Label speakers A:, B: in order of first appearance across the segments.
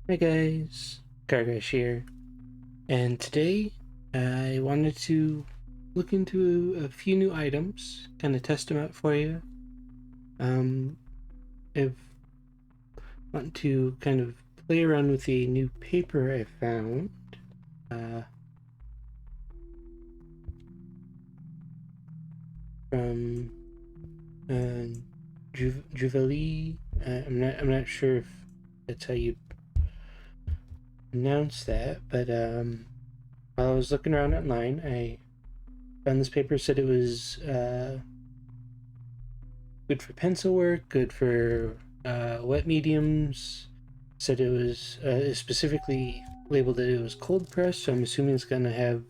A: Hi guys, Gargash here, and today I wanted to look into a few new items, kind of test them out for you. Um, I want to kind of play around with a new paper I found uh, from uh, Juvale. I'm not sure if that's how you pronounce that, but while I was looking around online, I found this paper. Said it was good for pencil work, good for wet mediums. Said it was specifically labeled that it was cold pressed, so I'm assuming it's gonna have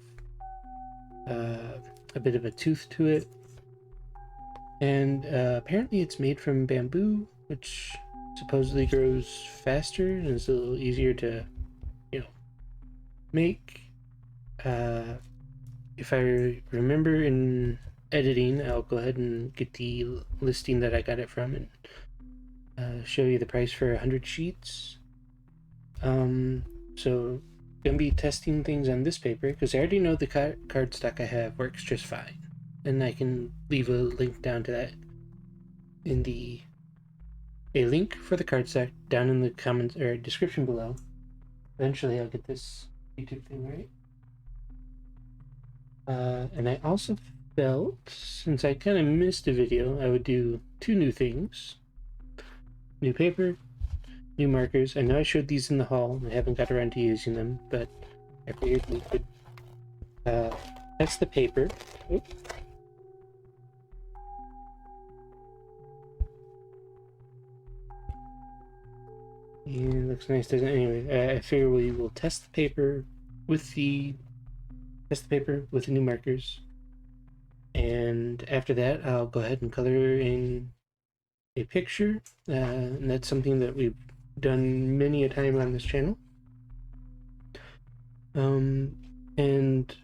A: uh, a bit of a tooth to it. And apparently it's made from bamboo, which supposedly grows faster and is a little easier to, you know, make. Uh, if I remember in editing, I'll go ahead and get the listing that I got it from and show you the price for 100 sheets. So gonna be testing things on this paper because I already know the cardstock I have works just fine, and I can leave a link down to that in the a link for the cardstock down in the comments or description below. Eventually, I'll get this YouTube thing right. And I also felt since I kind of missed a video, I would do two new things: new paper, new markers. I know I showed these in the haul. I haven't got around to using them, but I figured we could test the paper. Oop. Yeah, it looks nice, doesn't it? Anyway, I figure we will test the paper with the new markers, and after that, I'll go ahead and color in a picture. And that's something that we've done many a time on this channel. And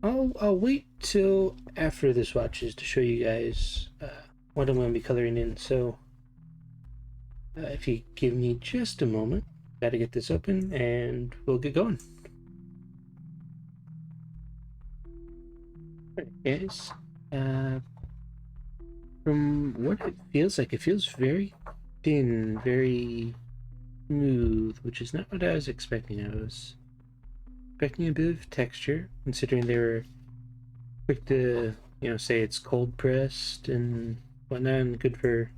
A: I'll wait till after this watches to show you guys what I'm going to be coloring in. So if you give me just a moment, gotta get this open and we'll get going. Alright, guys. From what it feels very thin, very smooth, which is not what I was expecting. I was expecting a bit of texture, considering they were quick to, say it's cold pressed and whatnot, and good for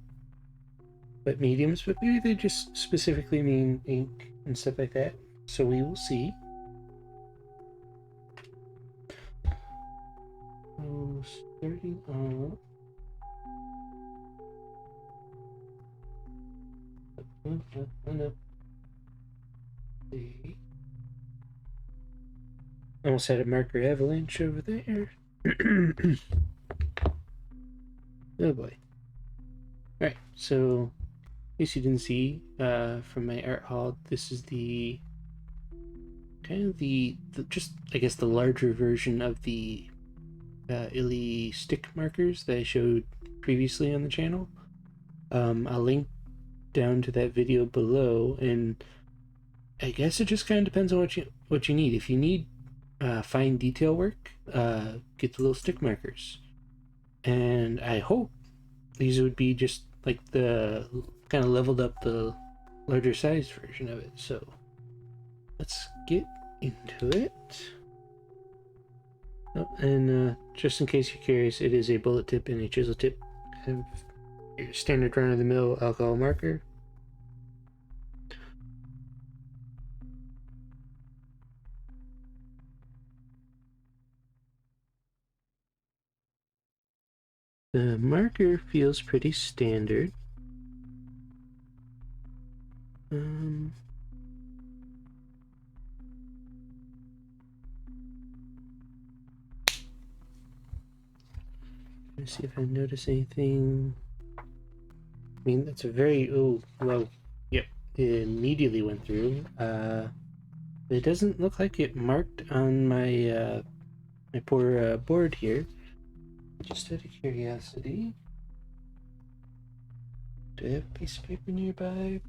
A: wet mediums, but maybe they just specifically mean ink and stuff like that. So we will see. So starting off. No. Almost had a marker avalanche over there. Oh boy. Alright, so in case you didn't see from my art haul, this is the kind of the just I guess the larger version of the Illy stick markers that I showed previously on the channel. I'll link down to that video below, and I guess it just kind of depends on what you need. If you need fine detail work, get the little stick markers. And I hope these would be just like the kind of leveled up the larger size version of it. So let's get into it. Oh, and just in case you're curious, it is a bullet tip and a chisel tip. Have your standard run-of-the-mill alcohol marker. The marker feels pretty standard. Let's see if I notice anything. I mean, that's a very well. Yep, it immediately went through. It doesn't look like it marked on my my poor board here. Just out of curiosity, do I have a piece of paper nearby?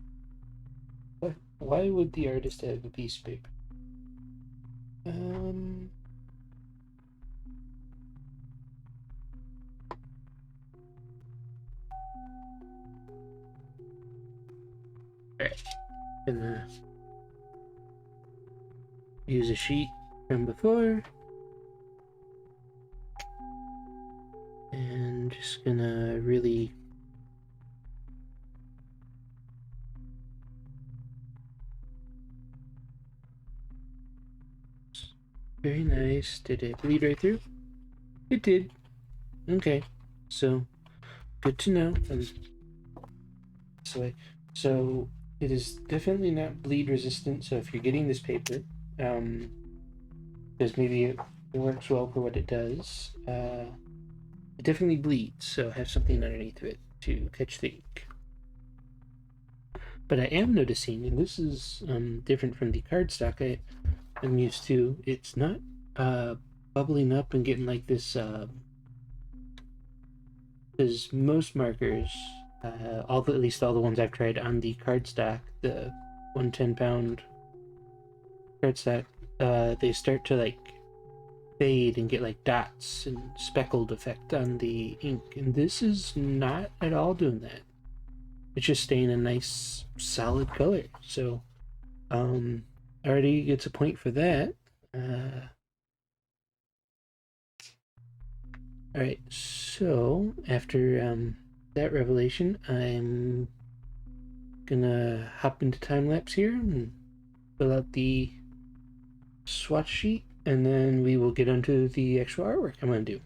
A: What? Why would the artist have a piece of paper? Alright. Gonna use a sheet from before. And just gonna really very nice. Did it bleed right through? It did. Okay. So good to know. So it is definitely not bleed resistant. So if you're getting this paper, because maybe it works well for what it does, it definitely bleeds. So have something underneath of it to catch the ink. But I am noticing, and this is different from the cardstock I'm used to. It's not bubbling up and getting like this. Because most markers, at least all the ones I've tried on the cardstock, the 110-pound cardstock, they start to like fade and get like dots and speckled effect on the ink, and this is not at all doing that. It's just staying a nice solid color. So already gets a point for that. Alright, so after that revelation, I'm gonna hop into time lapse here and fill out the swatch sheet, and then we will get onto the actual artwork I'm gonna do.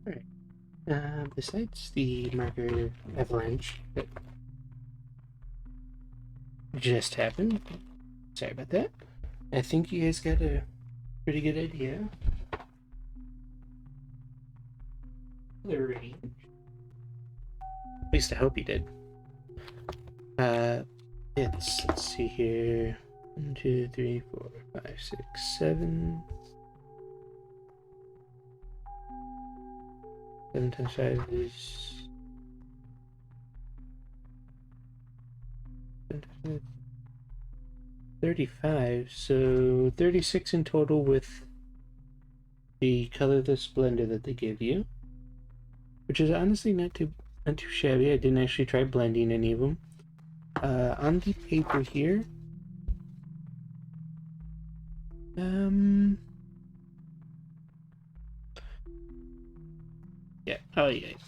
A: Alright. Besides the marker avalanche that just happened, sorry about that, I think you guys got a pretty good idea. The range. At least I hope you did. Yeah, let's see here. 1, 2, 3, 4, 5, 6, 7. 7 times 5 is 35, so 36 in total with the colorless blender that they give you, which is honestly not too shabby. I didn't actually try blending any of them. On the paper here, yeah, oh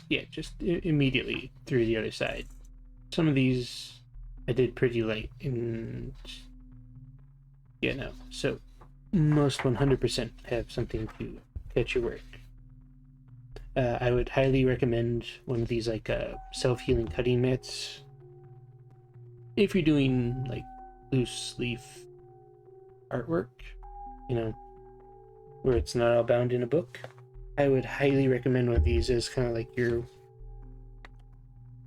A: yeah, just immediately through the other side. Some of these I did pretty light, and yeah, no, so most 100% have something to catch your work. I would highly recommend one of these like self-healing cutting mats if you're doing like loose leaf artwork, you know, where it's not all bound in a book. I would highly recommend one of these as kind of like your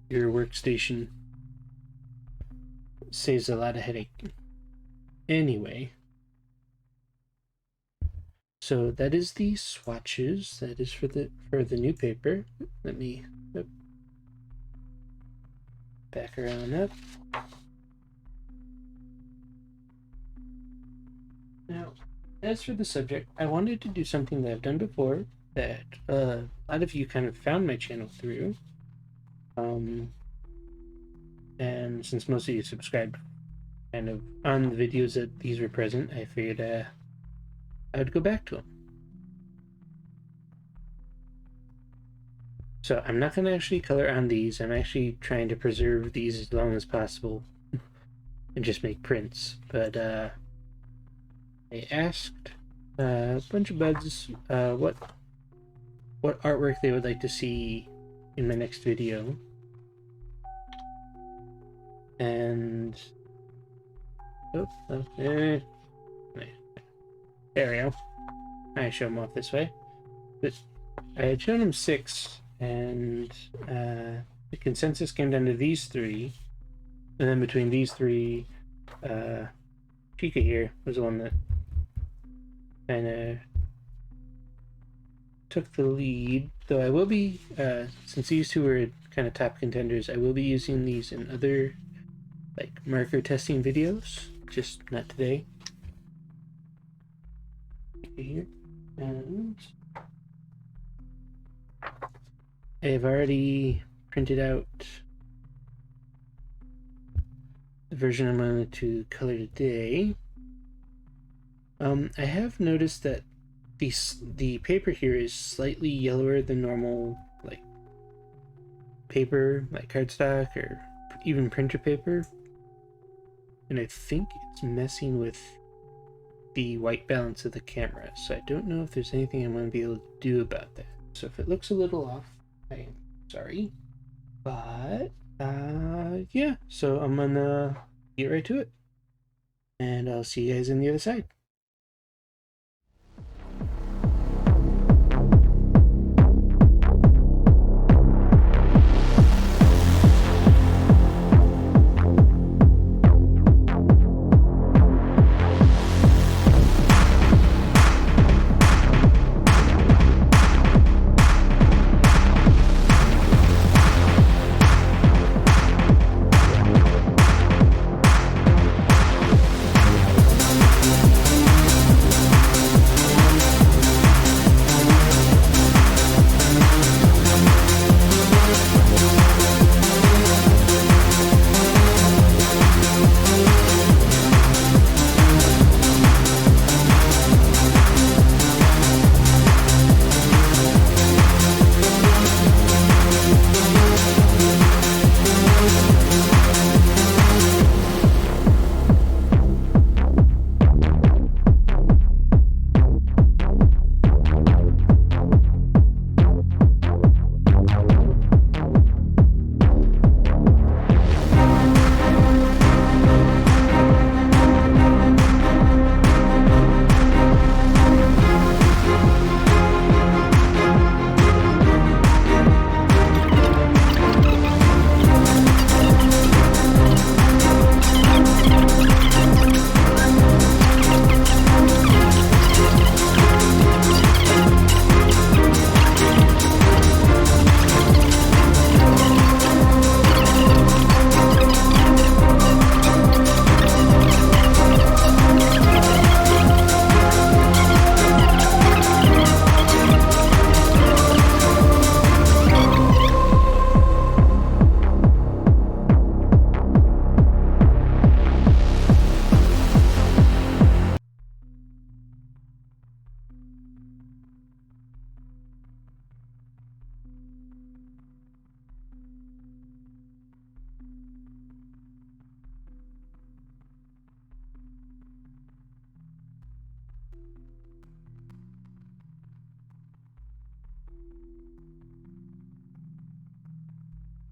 A: your workstation. Saves a lot of headache. Anyway, so that is the swatches. That is for the new paper. Let me back around up. Now, as for the subject, I wanted to do something that I've done before that a lot of you kind of found my channel through. And since most of you subscribed kind of on the videos that these were present, I figured I would go back to them. So I'm not going to actually color on these. I'm actually trying to preserve these as long as possible and just make prints. But I asked a bunch of buds what artwork they would like to see in my next video. And there we go. I show them off this way. But I had shown them 6, and the consensus came down to these 3. And then between these 3, Chica here was the one that kind of took the lead. Though I will be, since these 2 were kind of top contenders, I will be using these in other like marker testing videos, just not today. Here, and I have already printed out the version I'm going to color today. I have noticed that the paper here is slightly yellower than normal, like paper, like cardstock or even printer paper. And I think it's messing with the white balance of the camera. So I don't know if there's anything I'm going to be able to do about that. So if it looks a little off, I am sorry. But, yeah. So I'm going to get right to it. And I'll see you guys on the other side.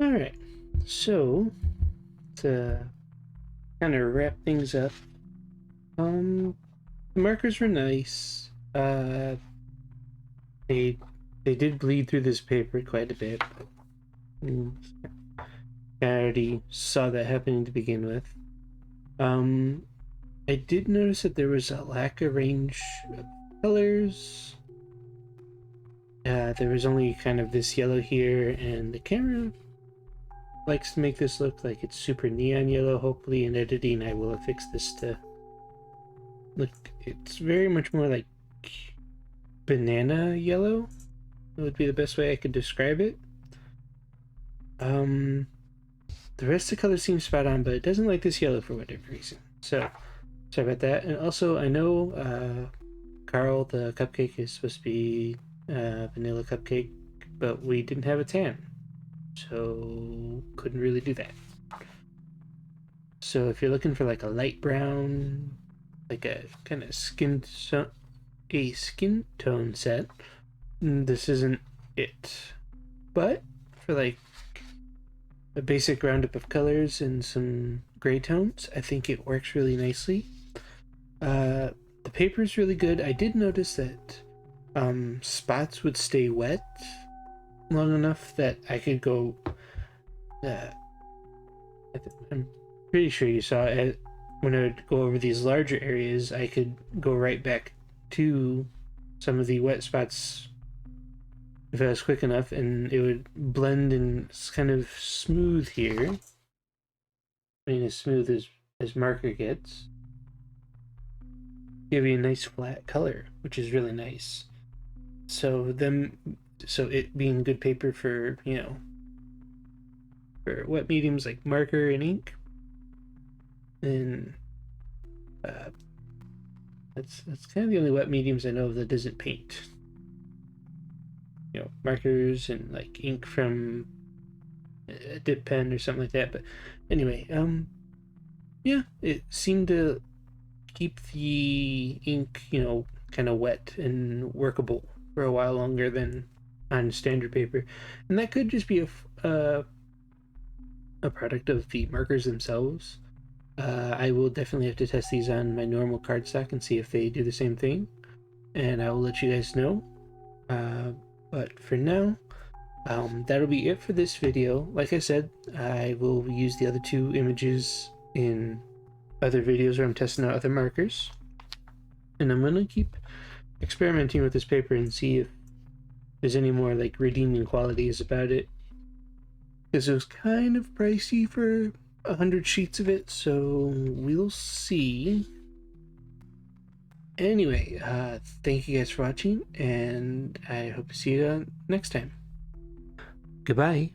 A: Alright, so to kind of wrap things up, the markers were nice. They did bleed through this paper quite a bit. I already saw that happening to begin with. I did notice that there was a lack of range of colors. There was only kind of this yellow here, and the camera likes to make this look like it's super neon yellow. Hopefully in editing I will have fixed this to look, it's very much more like banana yellow. That would be the best way I could describe it. The rest of the color seems spot on, but it doesn't like this yellow for whatever reason. So, sorry about that. And also, I know Carl, the cupcake, is supposed to be vanilla cupcake, but we didn't have a tan, so couldn't really do that. So if you're looking for like a light brown, like a kind of skin tone set, this isn't it. But for like a basic roundup of colors and some gray tones, I think it works really nicely. The paper is really good. I did notice that spots would stay wet long enough that I could go. I'm pretty sure you saw it when I would go over these larger areas. I could go right back to some of the wet spots if I was quick enough, and it would blend and it's kind of smooth here. I mean, as smooth as marker gets. Give you a nice flat color, which is really nice. So it being good paper for, you know, for wet mediums like marker and ink, and that's kind of the only wet mediums I know of that doesn't paint. You know, markers and like ink from a dip pen or something like that. But anyway, yeah, it seemed to keep the ink, you know, kind of wet and workable for a while longer than on standard paper, and that could just be a product of the markers themselves. I will definitely have to test these on my normal cardstock and see if they do the same thing, and I will let you guys know. But for now, that'll be it for this video. Like I said, I will use the other two images in other videos where I'm testing out other markers, and I'm gonna keep experimenting with this paper and see if there's any more like redeeming qualities about it, because it was kind of pricey for 100 sheets of it, so we'll see. Anyway, thank you guys for watching, and I hope to see you next time. Goodbye.